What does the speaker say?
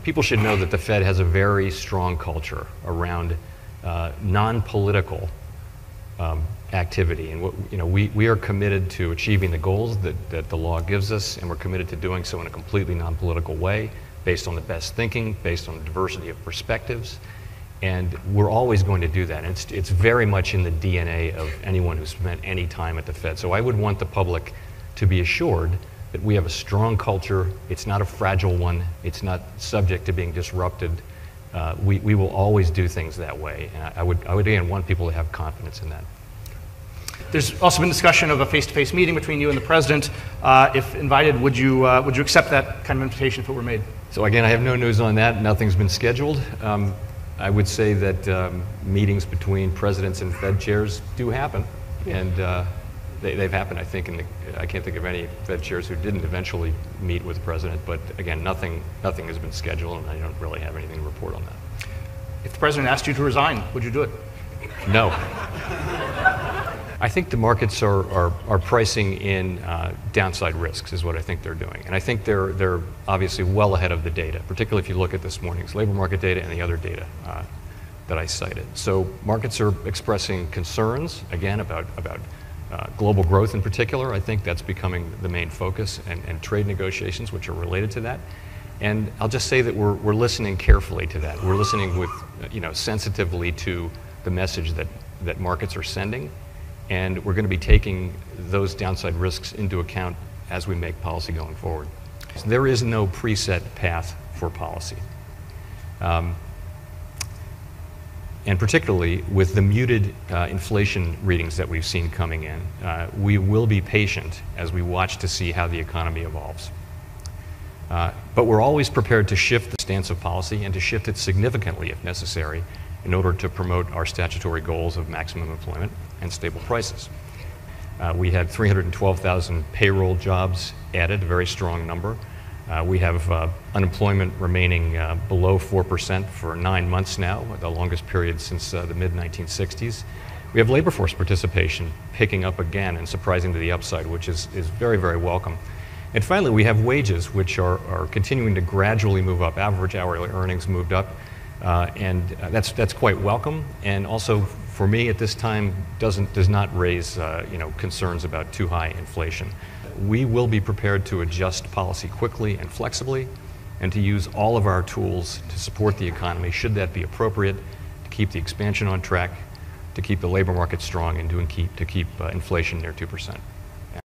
people should know that the Fed has a very strong culture around non-political activity, and we are committed to achieving the goals that the law gives us, and we're committed to doing so in a completely non-political way, based on the best thinking, based on the diversity of perspectives, and we're always going to do that. And it's very much in the DNA of anyone who's spent any time at the Fed. So I would want the public to be assured that we have a strong culture. It's not a fragile one. It's not subject to being disrupted. We will always do things that way, and I would again want people to have confidence in that. There's also been discussion of a face-to-face meeting between you and the president. If invited, would you accept that kind of invitation if it were made? So again, I have no news on that. Nothing's been scheduled. I would say that meetings between presidents and Fed chairs do happen, and they've happened. I think I can't think of any Fed chairs who didn't eventually meet with the president. But again, nothing has been scheduled, and I don't really have anything to report on that. If the president asked you to resign, would you do it? No. I think the markets are pricing in downside risks, is what I think they're doing. And I think they're obviously well ahead of the data, particularly if you look at this morning's labor market data and the other data that I cited. So markets are expressing concerns, again, about global growth in particular. I think that's becoming the main focus, and trade negotiations, which are related to that. And I'll just say that we're listening carefully to that. We're listening with, sensitively to the message that markets are sending. And we're going to be taking those downside risks into account as we make policy going forward. So there is no preset path for policy. And particularly with the muted inflation readings that we've seen coming in, we will be patient as we watch to see how the economy evolves. But we're always prepared to shift the stance of policy and to shift it significantly if necessary in order to promote our statutory goals of maximum employment and stable prices. We had 312,000 payroll jobs added, a very strong number. We have unemployment remaining below 4% for 9 months now, the longest period since the mid-1960s. We have labor force participation picking up again and surprising to the upside, which is very, very welcome. And finally, we have wages, which are continuing to gradually move up. Average hourly earnings moved up. And that's quite welcome, and also for me at this time does not raise concerns about too high inflation. We will be prepared to adjust policy quickly and flexibly, and to use all of our tools to support the economy should that be appropriate, to keep the expansion on track, to keep the labor market strong, and to keep inflation near 2%.